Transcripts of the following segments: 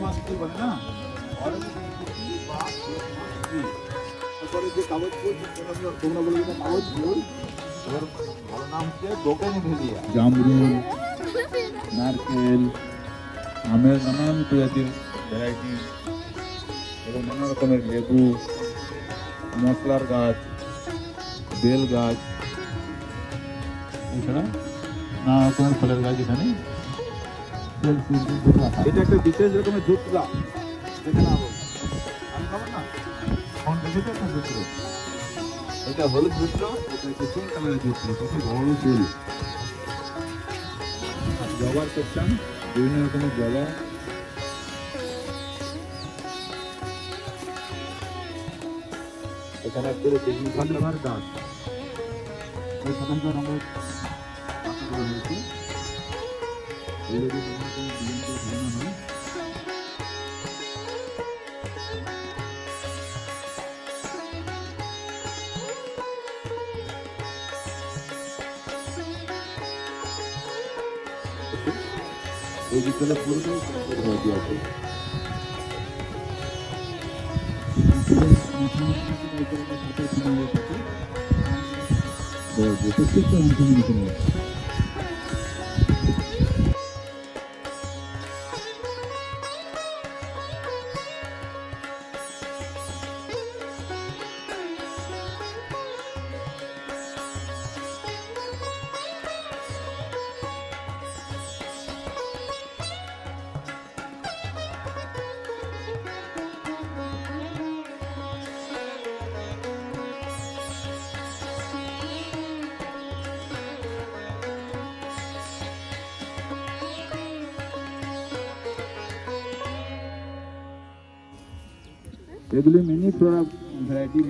মাছটি বলে না, তারপরে যে কাগজ ফুল তোমরা বলে কাগজ ফুল, এর ভালো নাম হচ্ছে বোগেনভেলিয়া। জামরুল, নারকেল, আমের নানান প্রজাতির ভ্যারাইটি এবং নানা রকমের লেবু, মশলার গাছ, বেল গাছ, এছাড়া নানা রকমের ফলের গাছ এখানে। এটা একটা বিশেষ রকমের দুধ গাছ, দেখে না আমি খাবো না, এখন দেখেছো একটা দুধ, এটা হলুদ দুধ, এটা কুসুম কালারের দুধ, খুব বড় ফুল। জবার সেকশন, বিভিন্ন রকমের জবা, এখানে একটা রজনীগন্ধার গাছ, এই সাধারণত রঙের পাতাগুলো হয়েছে, এগুলো বিভিন্ন রকমের ডিজাইন করে ঘোরানো হয়। এই বিকেলে পুরোটাই ভর্তি আছে। প্রত্যেকটা অংশ নিতে হবে। এগুলি মিনি ফ্লোরা ভ্যারাইটি।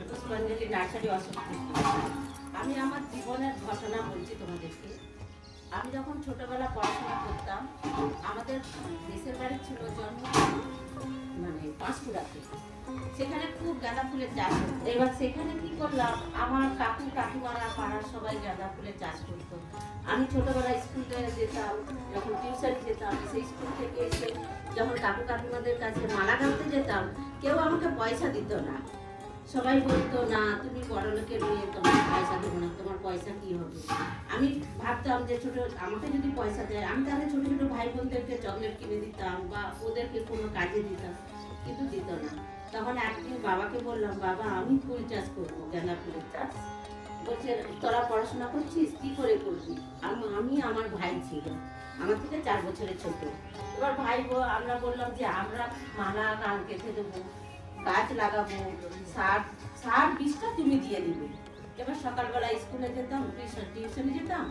পুষ্পাঞ্জলি নার্সারি অশোক। আমি আমার জীবনের ঘটনা বলছি তোমাদেরকে। আমি যখন ছোটবেলা পড়াশোনা করতাম, আমাদের দেশের বাড়ি ছিল জন্ম মানে পাঁশকুড়াতে, সেখানে খুব গাঁদা ফুলের চাষ হতো। এবার সেখানে কি করলাম, আমার কাকু কাকিমারা পাড়ার সবাই গাঁদা ফুলের চাষ করতো। আমি ছোটবেলায় স্কুলে যেতাম, যখন টিউশনে যেতাম, সেই স্কুল থেকে এসে যখন কাকু কাকিমাদের কাছে মালা গাঁথতে যেতাম, কেউ আমাকে পয়সা দিত না। সবাই বলতো, না তুমি বড় লোকের মেয়ে, তোমার পয়সা দেবো না, তোমার পয়সা কি হবে। আমি ভাবতাম যে ছোট আমাকে যদি পয়সা দেয়, আমি তাহলে ছোট ছোট ভাই বোনদেরকে চকলেট কিনে দিতাম বা ওদেরকে কোনো কাজে দিতাম, কিন্তু দিত না। তখন একদিন বাবাকে বললাম, বাবা আমি ফুল চাষ করবো, গাঁদা ফুলের চাষ। বলছে, তোরা পড়াশোনা করছিস, কি করে করবি? আমি আমার ভাই ছিল আমার থেকে 4 বছরের ছোট। এবার ভাই আমরা বললাম যে আমরা মালা গান কেটে দেবো, গাছ লাগাবো, সার বীজটা তুমি দিয়ে দিবে। এবার সকালবেলা স্কুলে যেতাম, টিউশনে যেতাম,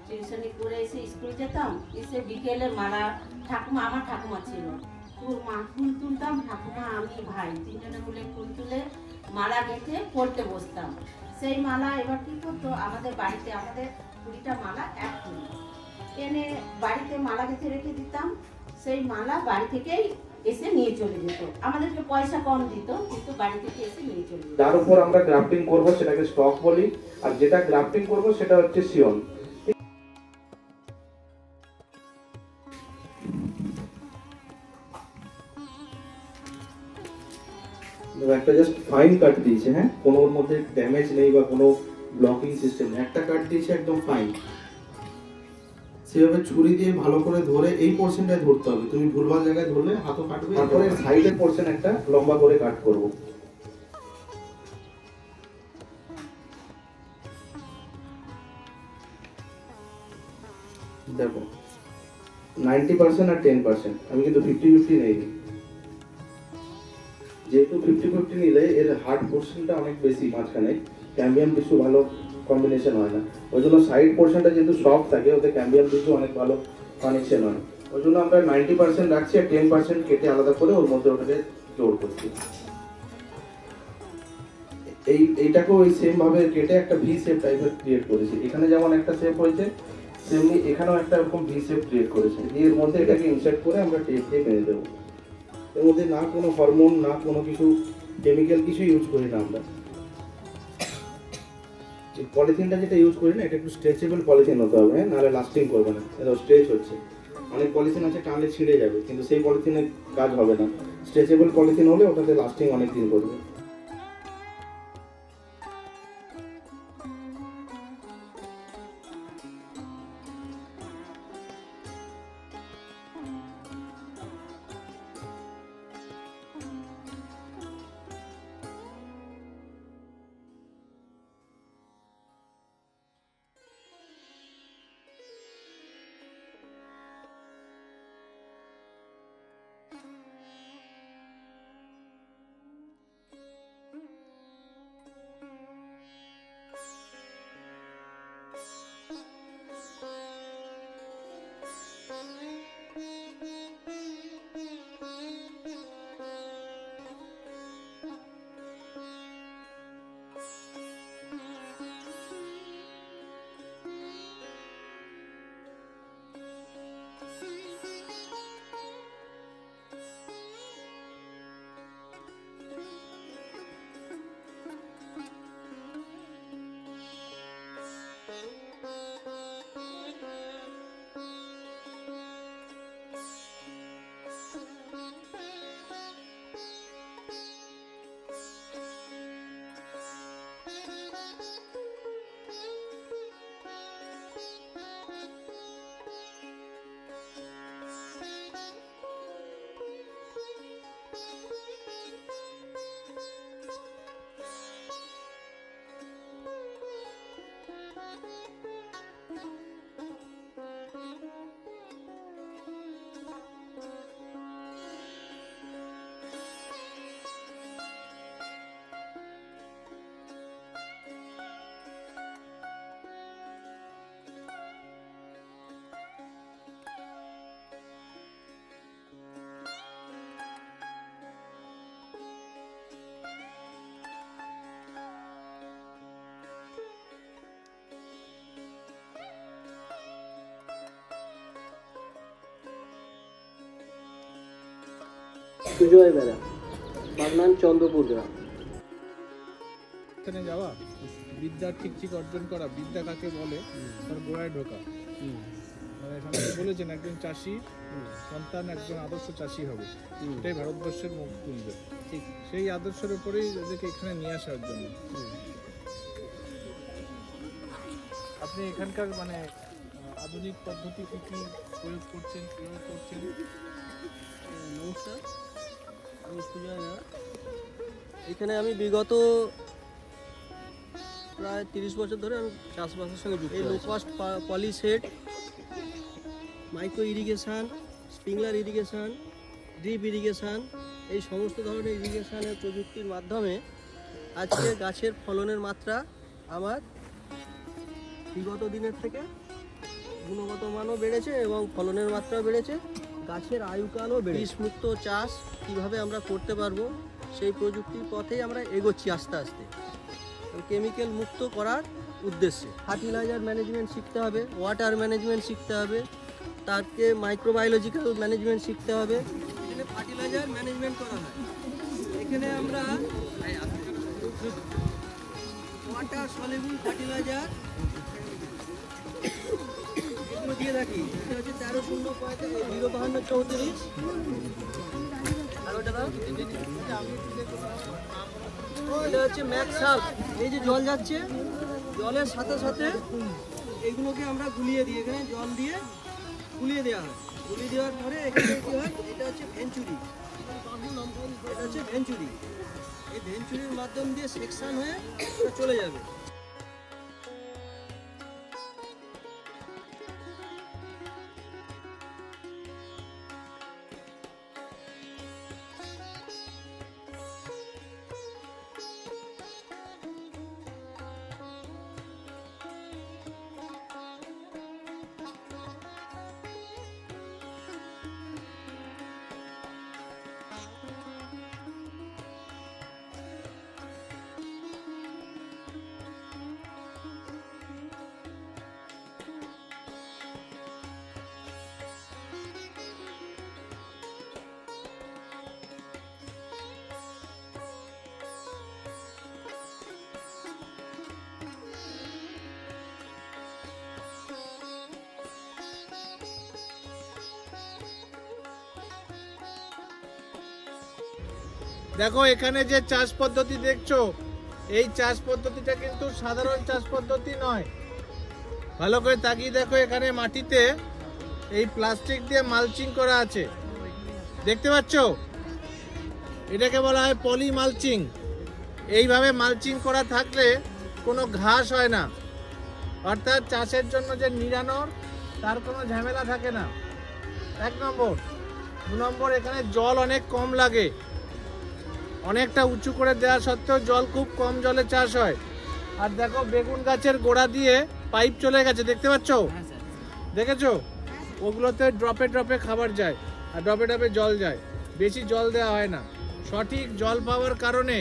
টিউশনি করে এসে স্কুল যেতাম, এসে বিকেলে মালা, ঠাকুমা আমার ঠাকুমা ছিল, ফুল তুলতাম, ঠাকুমা আমি ভাই তিনজনে মিলে ফুল তুলে মালা গেঁথে পড়তে বসতাম। সেই মালা এবার কি করতো, আমাদের বাড়িতে আমাদের 20টা মালা এক ফুল এনে বাড়িতে মালা গেঁথে রেখে দিতাম। সেই মালা বাড়ি থেকেই এসে নিয়ে চলে যেত, আমাদেরকে পয়সা কম দিত, কিন্তু বাড়ি থেকে এসে নিয়ে চলে যেত। তার উপর আমরা গ্রাফটিং করব, সেটাকে স্টক বলি, আর যেটা গ্রাফটিং করব সেটা হচ্ছে সিয়ন। একটা জাস্ট ফাইন কাট দিয়েছে, হ্যাঁ, কোনো ওর মধ্যে ড্যামেজ নেই বা কোনো ব্লকিং সিস্টেম নেই, একটা কাট দিয়েছে একদম ফাইন। সেভাবে ছুরি দিয়ে ভালো করে ধরে এই পোর্শনটায় ধরতে হবে, তুমি ভুলভাল জায়গায় ধরলে হাতও কাটবে। তারপরে সাইডের পোর্শন একটা লম্বা করে কাট করব। দেখো 90% আর 10%, আমি কিন্তু 50-50 নেইনি। যেহেতু 50-50 নিলে এর হার্ড পোর্শনটা অনেক বেশি, মাঝখানে ক্যাম্বিয়াম টিস্যু ভালো কম্বিনেশন হয় না, ওই জন্য সাইড পোর্শনটা যেহেতু সফট থাকে ওতে ক্যাম্বিয়াম টিস্যু অনেক ভালো কানেকশন হয়, ওই জন্য আমরা 90% রাখছি আর 10% কেটে আলাদা করে ওর মধ্যে ওটাকে জোর করছি। এইটাকেও ওই সেম ভাবে কেটে একটা ভি শেপ টাইপের ক্রিয়েট করেছি, এখানে যেমন একটা শেপ হয়েছে সেমনি এখানেও একটা এরকম ভি শেপ ক্রিয়েট করেছি, এর মধ্যে এটাকে ইনসার্ট করে আমরা টেপ দিয়ে বেঁধে দেবো। এর মধ্যে না কোনো হরমোন না কোনো কিছু কেমিক্যাল কিছু ইউজ করি না আমরা। পলিথিনটা যেটা ইউজ করি না এটা একটু স্ট্রেচেবল পলিথিন হতে হবে, হ্যাঁ, নাহলে লাস্টিং করবে না, এটা স্ট্রেচ হচ্ছে। অনেক পলিথিন আছে টানলে ছিঁড়ে যাবে, কিন্তু সেই পলিথিনে কাজ হবে না, স্ট্রেচেবল পলিথিন হলে ওটাতে লাস্টিং অনেক দিন করবে। সুজয় বেড়া, বাগনান চন্দ্রপুর গ্রাম। এখানে যাওয়া, বিদ্যা ঠিক ঠিক অর্জন করা, বিদ্যা কাকে বলে তার গোড়ায় ঢোকা। মানে স্বামীজি বলেছেন একজন চাষি সন্তান একজন আদর্শ চাষি হবে, এটাই ভারতবর্ষের মুখ তুলবে। ঠিক সেই আদর্শের উপরেই এদেরকে এখানে নিয়ে আসার জন্য আপনি এখানকার মানে আধুনিক পদ্ধতি কি কি প্রয়োগ করছেন, কিভাবে করছেন? নমস্কার, আমি সুজয় বেড়া। এখানে আমি বিগত প্রায় 30 বছর ধরে আমি চাষবাসের সঙ্গে যুক্ত। এই low cost poly set, micro irrigation, sprinkler irrigation, drip irrigation, এই সমস্ত ধরনের ইরিগেশানের প্রযুক্তির মাধ্যমে আজকে গাছের ফলনের মাত্রা আমার বিগত দিনের থেকে গুণগত মানও বেড়েছে এবং ফলনের মাত্রাও বেড়েছে, গাছের আয়ুকালও বেড়েছে। বিষমুক্ত চাষ কীভাবে আমরা করতে পারবো সেই প্রযুক্তির পথেই আমরা এগোচ্ছি আস্তে আস্তে, কেমিক্যাল মুক্ত করার উদ্দেশ্যে। ফার্টিলাইজার ম্যানেজমেন্ট শিখতে হবে, ওয়াটার ম্যানেজমেন্ট শিখতে হবে, তারকে মাইক্রোবায়োলজিক্যাল ম্যানেজমেন্ট শিখতে হবে। এখানে ফার্টিলাইজার ম্যানেজমেন্ট করা হয়, এখানে আমরা ওয়াটার সলিউবল ফার্টিলাইজার এগুলো দিয়ে থাকি। এটা হচ্ছে 13-0-0-34 আর ওটা দাও, এটা হচ্ছে ম্যাক্স সাল্ফ। এই যে জল যাচ্ছে, জলের সাথে সাথে এগুলোকে আমরা গুলিয়ে দিই, এখানে জল দিয়ে গুলিয়ে দেওয়া হয়। গুলিয়ে দেওয়ার পরে এখানে কী হয়, এটা হচ্ছে ভেঞ্চুরি, এটা হচ্ছে ভেঞ্চুরি। এই ভেঞ্চুরির মাধ্যম দিয়ে সেকশন হয়ে এটা চলে যাবে। দেখো এখানে যে চাষ পদ্ধতি দেখছো, এই চাষ পদ্ধতিটা কিন্তু সাধারণ চাষ পদ্ধতি নয়। ভালো করে তাকিয়ে দেখো, এখানে মাটিতে এই প্লাস্টিক দিয়ে মালচিং করা আছে, দেখতে পাচ্ছ? এটাকে বলা হয় পলি মালচিং। এইভাবে মালচিং করা থাকলে কোনো ঘাস হয় না, অর্থাৎ চাষের জন্য যে নিড়ানোর তার কোনো ঝামেলা থাকে না। 1 নম্বর। 2 নম্বর, এখানে জল অনেক কম লাগে, অনেকটা উঁচু করে দেওয়া সত্ত্বেও জল খুব কম জলে চাষ হয়। আর দেখো বেগুন গাছের গোড়া দিয়ে পাইপ চলে গেছে, দেখতে পাচ্ছ? দেখেছো? ওগুলোতে ড্রপে ড্রপে খাবার যায় আর ড্রপে ড্রপে জল যায়, বেশি জল দেওয়া হয় না। সঠিক জল পাওয়ার কারণে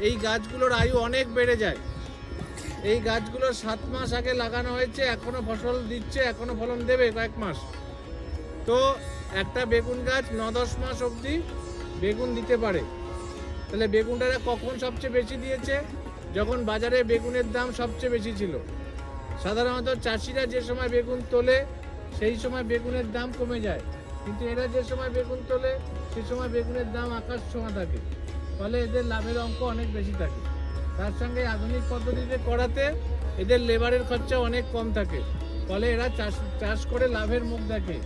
এই গাছগুলোর আয়ু অনেক বেড়ে যায়। এই গাছগুলো 7 মাস আগে লাগানো হয়েছে, এখনো ফসল দিচ্ছে, এখনো ফলন দেবে কয়েক মাস। তো একটা বেগুন গাছ 9-10 মাস অবধি বেগুন দিতে পারে। তাহলে বেগুনটা কখন সবচেয়ে বেশি দিয়েছে? যখন বাজারে বেগুনের দাম সবচেয়ে বেশি ছিল। সাধারণত চাষিরা যে সময় বেগুন তোলে সেই সময় বেগুনের দাম কমে যায়, কিন্তু এরা যে সময় বেগুন তোলে সেই সময় বেগুনের দাম আকাশ ছোঁয়া থাকে। ফলে এদের লাভের অঙ্ক অনেক বেশি থাকে। তার সঙ্গে আধুনিক পদ্ধতিতে করাতে এদের লেবারের খরচা অনেক কম থাকে। ফলে এরা চাষ করে লাভের মুখ দেখে।